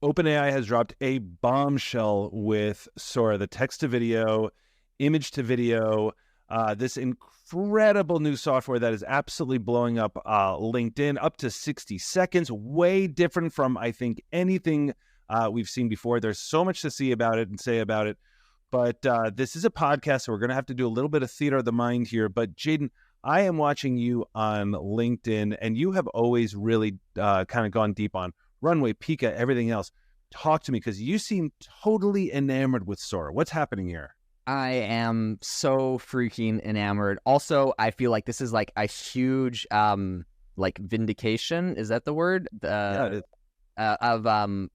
OpenAI has dropped a bombshell with Sora, the text to video, image to video, this incredible new software that is absolutely blowing up LinkedIn, up to 60 seconds, way different from, I think, anything we've seen before. There's so much to see about it and say about it. But this is a podcast, so we're going to have to do a little bit of theater of the mind here. But Jaden, I am watching you on LinkedIn, and you have always really kind of gone deep on Runway, Pika, everything else. Talk to me, because you seem totally enamored with Sora. What's happening here? I am so freaking enamored. Also, I feel like this is like a huge like vindication. Is that the word? Yeah, of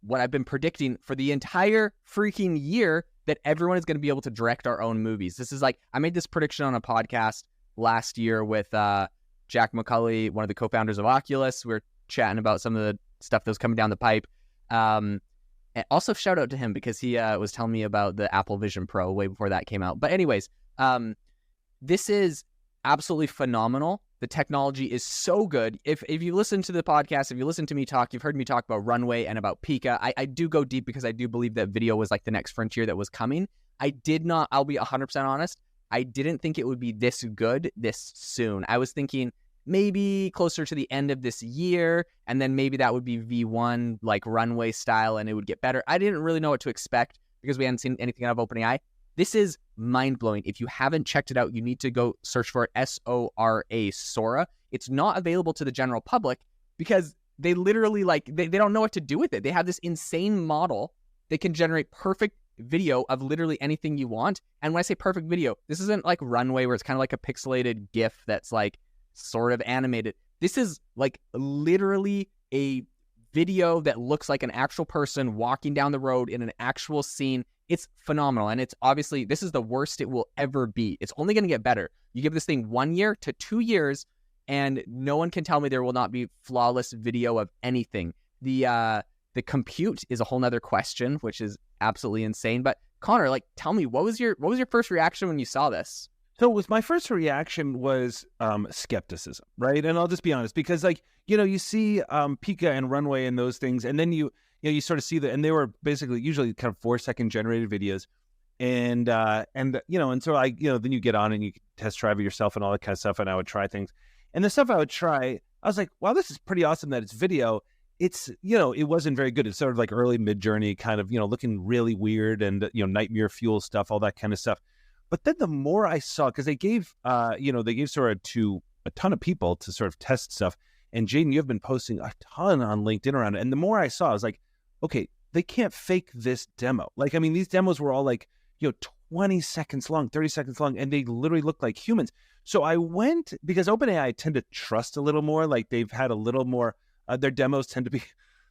what I've been predicting for the entire freaking year, that everyone is going to be able to direct our own movies. This is like, I made this prediction on a podcast last year with Jack McCulley, one of the co-founders of Oculus. We were chatting about some of the stuff that was coming down the pipe. And also shout out to him, because he was telling me about the Apple Vision Pro way before that came out. But anyways, this is absolutely phenomenal. The technology is so good. If you listen to the podcast, if you listen to me talk, you've heard me talk about Runway and about Pika. I do go deep, because I do believe that video was like the next frontier that was coming. I did not, I'll be 100% honest, I didn't think it would be this good this soon. I was thinking maybe closer to the end of this year, and then maybe that would be V1, like Runway style, and it would get better. I didn't really know what to expect, because we hadn't seen anything out of OpenAI. This is mind-blowing. If you haven't checked it out, you need to go search for it, S-O-R-A, Sora. It's not available to the general public, because they literally, like, they don't know what to do with it. They have this insane model. They can generate perfect video of literally anything you want. And when I say perfect video, this isn't like Runway, where it's kind of like a pixelated GIF that's like sort of animated. This is like literally a video that looks like an actual person walking down the road in an actual scene. It's phenomenal. And it's obviously, this is the worst it will ever be. It's only going to get better. You give this thing 1 year to 2 years, and no one can tell me there will not be flawless video of anything. The compute is a whole nother question, which is absolutely insane. But Connor, like, tell me, what was your first reaction when you saw this? So my first reaction was skepticism, right? And I'll just be honest, because, like, you see Pika and Runway and those things, and then you sort of see and they were basically usually kind of 4-second generated videos, and so then you get on and you test drive it yourself and all that kind of stuff, and I would try things, and the stuff I would try, I was like, wow, this is pretty awesome that it's video. It's, it wasn't very good. It's sort of like early Mid-Journey kind of, looking really weird, and, nightmare fuel stuff, all that kind of stuff. But then the more I saw, because they gave Sora to a ton of people to sort of test stuff. And Jaden, you've been posting a ton on LinkedIn around it. And the more I saw, I was like, okay, they can't fake this demo. Like, I mean, these demos were all like, 20 seconds long, 30 seconds long, and they literally looked like humans. So I went, because OpenAI I tend to trust a little more. Like, they've had a little more, their demos tend to be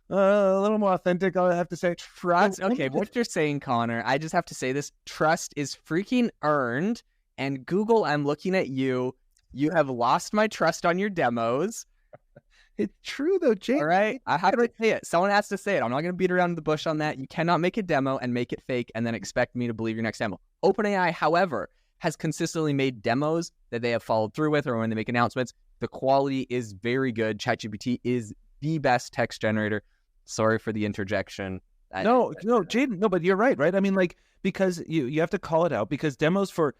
a little more authentic, I have to say. Trust. Okay, what you're saying, Connor, I just have to say this. Trust is freaking earned. And Google, I'm looking at you. You have lost my trust on your demos. It's true, though, Jake. All right, I have to say it. Someone has to say it. I'm not going to beat around the bush on that. You cannot make a demo and make it fake and then expect me to believe your next demo. OpenAI, however, has consistently made demos that they have followed through with, or when they make announcements, the quality is very good. ChatGPT is the best text generator. Sorry for the interjection. No, Jaden, no, but you're right? I mean, like, because you have to call it out, because demos for,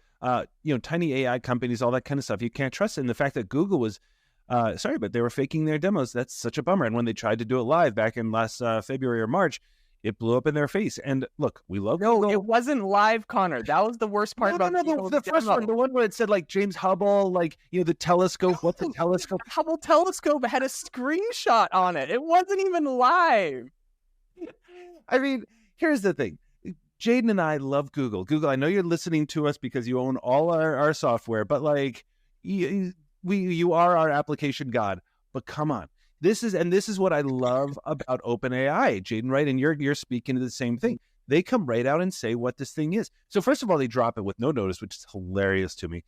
tiny AI companies, all that kind of stuff, you can't trust it. And the fact that Google was, but they were faking their demos, that's such a bummer. And when they tried to do it live back in last February or March, it blew up in their face. And look, we love Google. It wasn't live, Connor. That was the worst part about the first one, the one where it said, like, James Hubble, like, the telescope. What's the telescope? The Hubble telescope had a screenshot on it. It wasn't even live. I mean, here's the thing. Jaden and I love Google. Google, I know you're listening to us because you own all our software, but, like, you are our application god. But come on. This is what I love about OpenAI, Jaden, right? And you're speaking to the same thing. They come right out and say what this thing is. So first of all, they drop it with no notice, which is hilarious to me.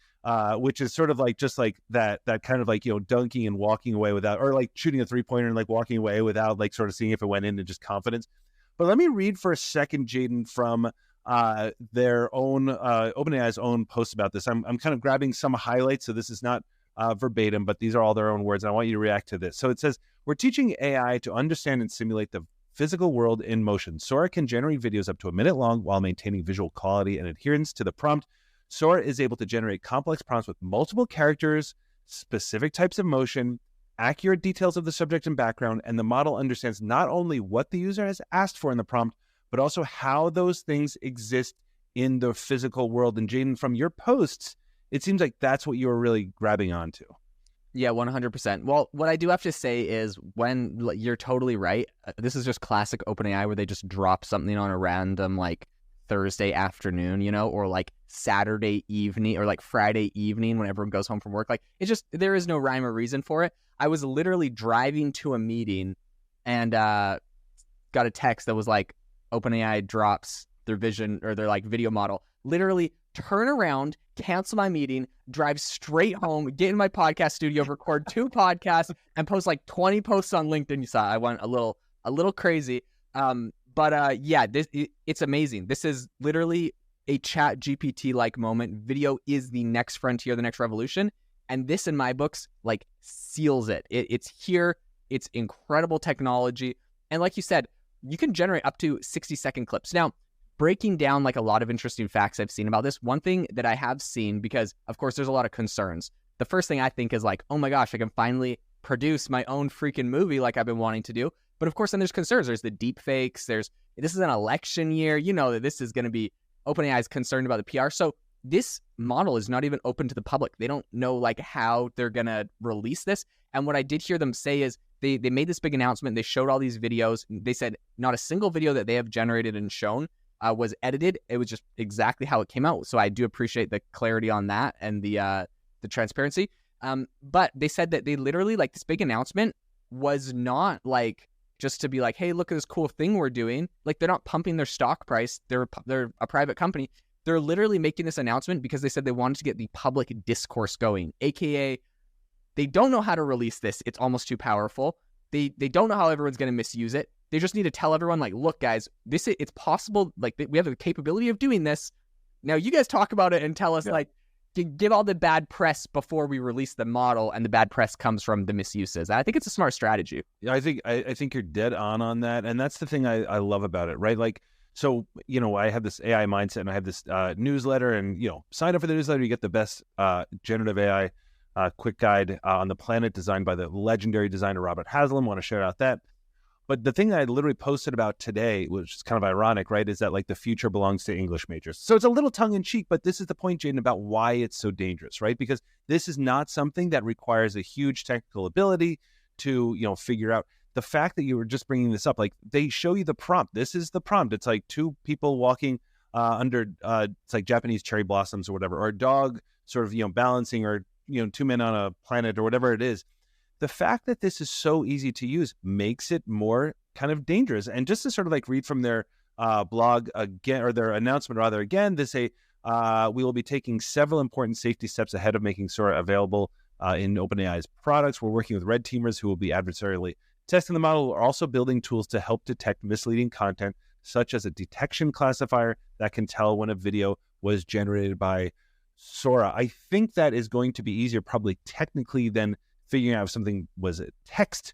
Which is sort of like just like that kind of like, dunking and walking away without, or like shooting a 3-pointer and like walking away without like sort of seeing if it went in and just confidence. But let me read for a second, Jaden, from their own OpenAI's own post about this. I'm kind of grabbing some highlights, so this is not verbatim, but these are all their own words. And I want you to react to this. So it says, we're teaching AI to understand and simulate the physical world in motion. Sora can generate videos up to a minute long while maintaining visual quality and adherence to the prompt. Sora is able to generate complex prompts with multiple characters, specific types of motion, accurate details of the subject and background, and the model understands not only what the user has asked for in the prompt, but also how those things exist in the physical world. And Jaden, from your posts, it seems like that's what you were really grabbing onto. Yeah, 100%. Well, what I do have to say is when you're totally right, this is just classic OpenAI where they just drop something on a random like Thursday afternoon, you know, or like Saturday evening or like Friday evening when everyone goes home from work. Like it's just, there is no rhyme or reason for it. I was literally driving to a meeting and got a text that was like, OpenAI drops their vision or their like video model. Literally turn around, cancel my meeting, drive straight home, get in my podcast studio, record 2 podcasts, and post like 20 posts on LinkedIn. You saw I went a little crazy. But it's amazing. This is literally a Chat GPT like moment. Video is the next frontier, the next revolution. And this, in my books, like seals it. It's here. It's incredible technology. And like you said, you can generate up to 60-second clips. Now, breaking down like a lot of interesting facts I've seen about this, one thing that I have seen, because of course there's a lot of concerns. The first thing I think is like, oh my gosh, I can finally produce my own freaking movie like I've been wanting to do. But of course, then there's concerns. There's the deep fakes. This is an election year. You know that this is going to be, OpenAI is concerned about the PR. So this model is not even open to the public. They don't know like how they're going to release this. And what I did hear them say is they made this big announcement. They showed all these videos. They said not a single video that they have generated and shown was edited. It was just exactly how it came out. So I do appreciate the clarity on that and the transparency. But they said that they literally, like, this big announcement was not like just to be like, hey, look at this cool thing we're doing. Like, they're not pumping their stock price. They're a private company. They're literally making this announcement because they said they wanted to get the public discourse going, aka they don't know how to release this. It's almost too powerful. They don't know how everyone's going to misuse it. They just need to tell everyone, like, look, guys, it's possible. Like, we have the capability of doing this. Now, you guys talk about it and tell us, like, give all the bad press before we release the model, and the bad press comes from the misuses. I think it's a smart strategy. Yeah, I think you're dead on that, and that's the thing I love about it, right? Like, so, you know, I have this AI mindset, and I have this newsletter, and, you know, sign up for the newsletter, you get the best generative AI quick guide on the planet, designed by the legendary designer Robert Haslam. Want to shout out that. But the thing that I literally posted about today, which is kind of ironic, right, is that like the future belongs to English majors. So it's a little tongue in cheek, but this is the point, Jaden, about why it's so dangerous, right? Because this is not something that requires a huge technical ability to, you know, figure out. The fact that you were just bringing this up, like, they show you the prompt. This is the prompt. It's like 2 people walking under, it's like Japanese cherry blossoms or whatever, or a dog sort of, you know, balancing, or, you know, 2 men on a planet or whatever it is. The fact that this is so easy to use makes it more kind of dangerous. And just to sort of like read from their blog again, or their announcement rather again, they say, we will be taking several important safety steps ahead of making Sora available in OpenAI's products. We're working with red teamers who will be adversarially testing the model. We're also building tools to help detect misleading content, such as a detection classifier that can tell when a video was generated by Sora. I think that is going to be easier, probably technically, than figuring out if something was text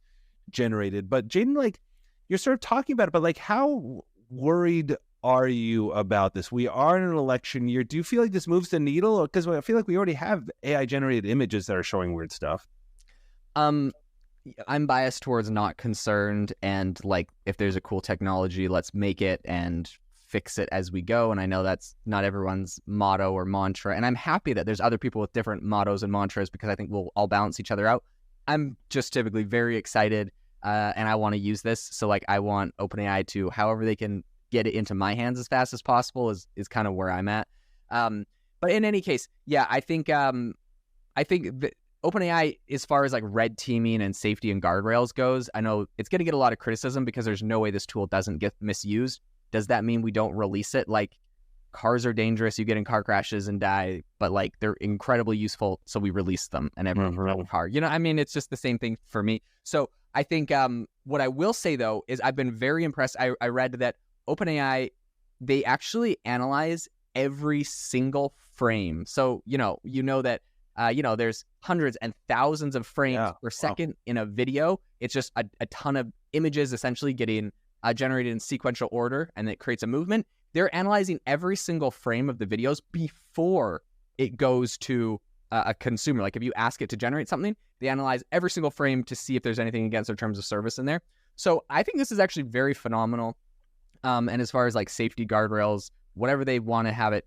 generated. But Jaden, like, you're sort of talking about it, but like, how worried are you about this? We are in an election year. Do you feel like this moves the needle? Because I feel like we already have AI generated images that are showing weird stuff. I'm biased towards not concerned, and like, if there's a cool technology, let's make it and fix it as we go. And I know that's not everyone's motto or mantra, and I'm happy that there's other people with different mottos and mantras, because I think we'll all balance each other out. I'm just typically very excited, and I want to use this. So like, I want OpenAI to, however they can get it into my hands as fast as possible is kind of where I'm at. But in any case, yeah, I think that OpenAI, as far as like red teaming and safety and guardrails goes, I know it's going to get a lot of criticism because there's no way this tool doesn't get misused. Does that mean we don't release it? Like, cars are dangerous. You get in car crashes and die, but like, they're incredibly useful. So we release them, and everyone can drive a car. You know, I mean, it's just the same thing for me. So I think what I will say, though, is I've been very impressed. I read that OpenAI, they actually analyze every single frame. So, you know that, there's hundreds and thousands of frames per second in a video. It's just a ton of images essentially getting generated in sequential order, and it creates a movement. They're analyzing every single frame of the videos before it goes to a consumer. Like if you ask it to generate something, they analyze every single frame to see if there's anything against their terms of service in there. So I think this is actually very phenomenal. And as far as like safety guardrails, whatever they want to have it,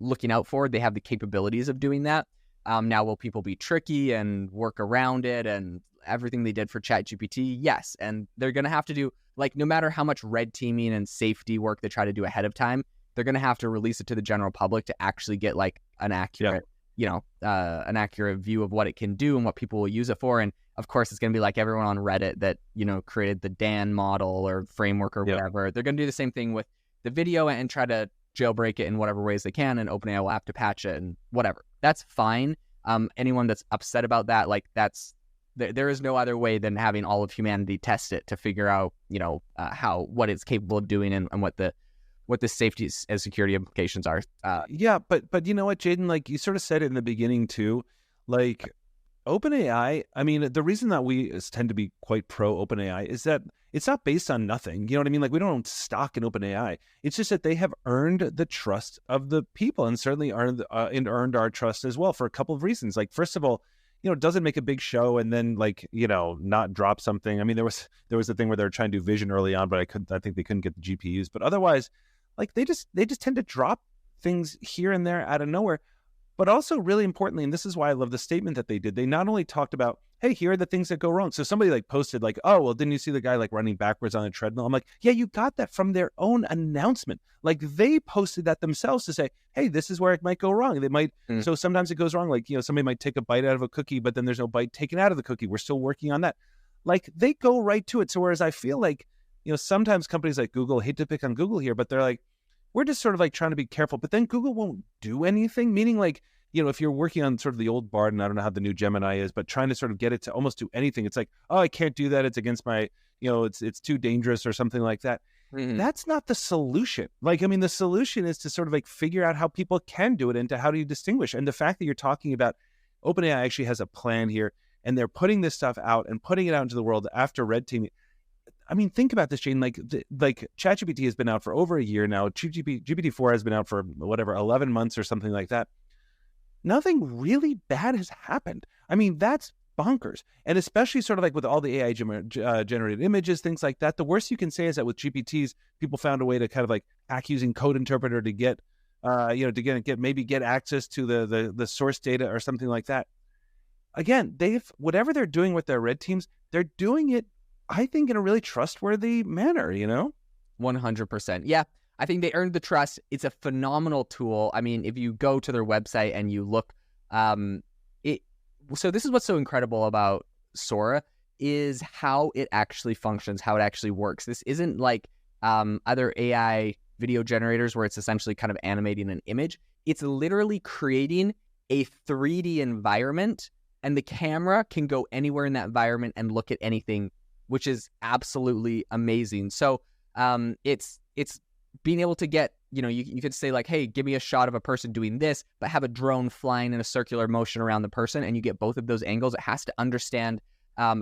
looking out for, they have the capabilities of doing that. Now, will people be tricky and work around it and everything they did for ChatGPT? Yes. And they're going to have to do, like, no matter how much red teaming and safety work they try to do ahead of time, they're going to have to release it to the general public to actually get like an accurate, an accurate view of what it can do and what people will use it for. And of course, it's going to be like everyone on Reddit that, created the Dan model or framework or whatever. They're going to do the same thing with the video and try to jailbreak it in whatever ways they can, and OpenAI will have to patch it and whatever. That's fine. Anyone that's upset about that, like there is no other way than having all of humanity test it to figure out, what it's capable of doing and what the safety and security implications are. But you know what, Jaden, like you sort of said it in the beginning too, like OpenAI, I mean, the reason that we tend to be quite pro OpenAI is that it's not based on nothing. You know what I mean? Like we don't own stock in OpenAI. It's just that they have earned the trust of the people, and certainly earned our trust as well for a couple of reasons. Like first of all, it doesn't make a big show and then not drop something. I mean, there was a thing where they were trying to do vision early on, but I think they couldn't get the GPUs. But otherwise, like they just tend to drop things here and there out of nowhere. But also really importantly, and this is why I love the statement that they did, they not only talked about, hey, here are the things that go wrong. So somebody like posted like, oh, well, didn't you see the guy like running backwards on a treadmill? I'm like, yeah, you got that from their own announcement. Like they posted that themselves to say, hey, this is where it might go wrong. They might. So sometimes it goes wrong. Like, somebody might take a bite out of a cookie, but then there's no bite taken out of the cookie. We're still working on that. Like they go right to it. So whereas I feel like, sometimes companies like Google, hate to pick on Google here, but they're like, we're just sort of like trying to be careful, but then Google won't do anything. Meaning like, if you're working on sort of the old Bard, and I don't know how the new Gemini is, but trying to sort of get it to almost do anything, it's like, oh, I can't do that. It's against my, it's too dangerous or something like that. Mm-hmm. That's not the solution. Like, I mean, the solution is to sort of like figure out how people can do it and to how do you distinguish. And the fact that you're talking about OpenAI actually has a plan here, and they're putting this stuff out and putting it out into the world after red teaming. I mean, think about this, Jane. Like ChatGPT has been out for over a year now. GPT-4 has been out for 11 months or something like that. Nothing really bad has happened. I mean, that's bonkers. And especially sort of like with all the AI generated images, things like that, the worst you can say is that with GPTs, people found a way to kind of like hack using code interpreter to get, get access to the source data or something like that. Again, whatever they're doing with their red teams, they're doing it, I think, in a really trustworthy manner, 100%. Yeah. I think they earned the trust. It's a phenomenal tool. I mean, if you go to their website and you look, so this is what's so incredible about Sora is how it actually functions, how it actually works. This isn't like other AI video generators where it's essentially kind of animating an image. It's literally creating a 3D environment, and the camera can go anywhere in that environment and look at anything, which is absolutely amazing. So it's being able to get, you could say like, hey, give me a shot of a person doing this, but have a drone flying in a circular motion around the person, and you get both of those angles. It has to understand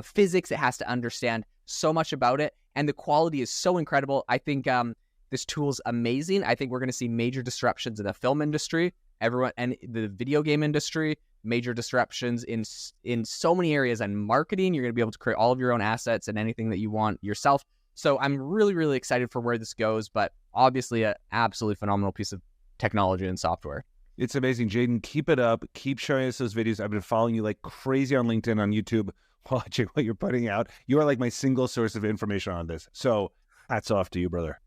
physics. It has to understand so much about it. And the quality is so incredible. I think this tool's amazing. I think we're going to see major disruptions in the film industry, and the video game industry, major disruptions in so many areas, and marketing. You're going to be able to create all of your own assets and anything that you want yourself. So I'm really, really excited for where this goes, but obviously an absolutely phenomenal piece of technology and software. It's amazing, Jaden. Keep it up. Keep showing us those videos. I've been following you like crazy on LinkedIn, on YouTube, watching what you're putting out. You are like my single source of information on this. So hats off to you, brother.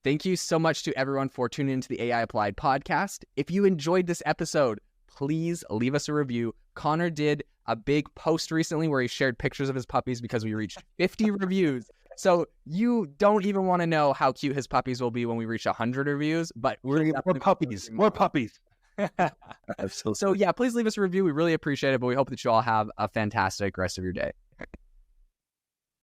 Thank you so much to everyone for tuning into the AI Applied podcast. If you enjoyed this episode, please leave us a review. Connor did a big post recently where he shared pictures of his puppies because we reached 50 reviews. So you don't even want to know how cute his puppies will be when we reach 100 reviews, but we're going to get more puppies. More puppies. Absolutely. So yeah, please leave us a review. We really appreciate it, but we hope that you all have a fantastic rest of your day.